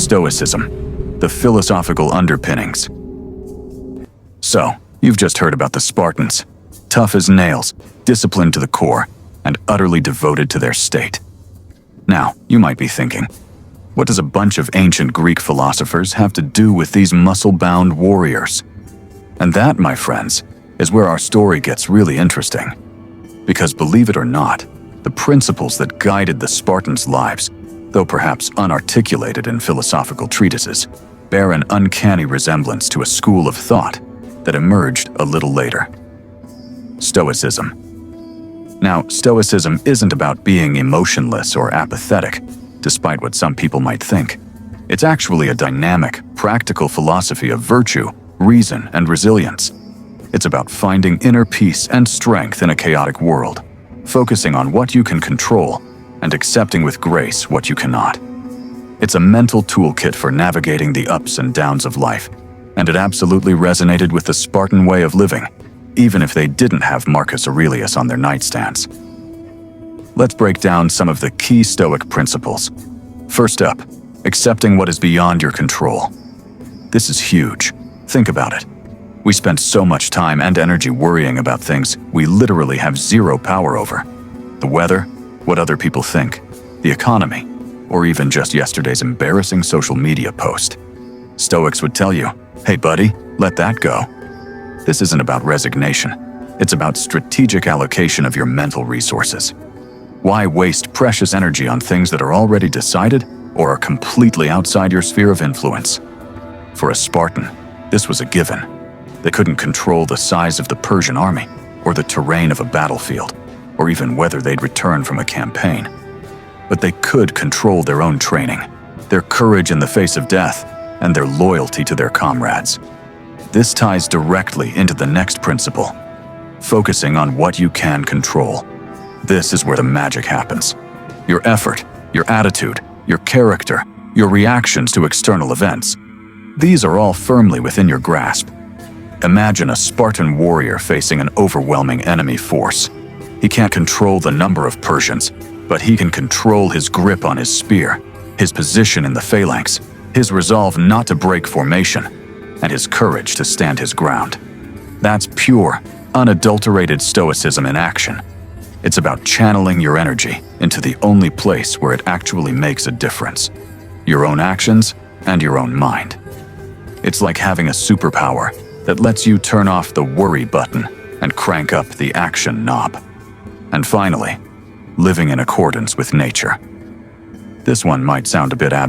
Stoicism, the philosophical underpinnings. So, you've just heard about the Spartans, tough as nails, disciplined to the core, and utterly devoted to their state. Now, you might be thinking, what does a bunch of ancient Greek philosophers have to do with these muscle-bound warriors? And that, my friends, is where our story gets really interesting. Because believe it or not, the principles that guided the Spartans' lives, though perhaps unarticulated in philosophical treatises, bear an uncanny resemblance to a school of thought that emerged a little later. Stoicism. Now, Stoicism isn't about being emotionless or apathetic, despite what some people might think. It's actually a dynamic, practical philosophy of virtue, reason, and resilience. It's about finding inner peace and strength in a chaotic world, focusing on what you can control and accepting with grace what you cannot. It's a mental toolkit for navigating the ups and downs of life, and it absolutely resonated with the Spartan way of living, even if they didn't have Marcus Aurelius on their nightstands. Let's break down some of the key Stoic principles. First up, accepting what is beyond your control. This is huge. Think about it. We spend so much time and energy worrying about things we literally have zero power over. The weather, what other people think, the economy, or even just yesterday's embarrassing social media post. Stoics would tell you, hey buddy, let that go. This isn't about resignation. It's about strategic allocation of your mental resources. Why waste precious energy on things that are already decided or are completely outside your sphere of influence? For a Spartan, this was a given. They couldn't control the size of the Persian army, or the terrain of a battlefield, or even whether they'd return from a campaign. But they could control their own training, their courage in the face of death, and their loyalty to their comrades. This ties directly into the next principle, focusing on what you can control. This is where the magic happens. Your effort, your attitude, your character, your reactions to external events. These are all firmly within your grasp. Imagine a Spartan warrior facing an overwhelming enemy force. He can't control the number of Persians, but he can control his grip on his spear, his position in the phalanx, his resolve not to break formation, and his courage to stand his ground. That's pure, unadulterated Stoicism in action. It's about channeling your energy into the only place where it actually makes a difference: your own actions and your own mind. It's like having a superpower that lets you turn off the worry button and crank up the action knob. And finally, living in accordance with nature. This one might sound a bit abstract.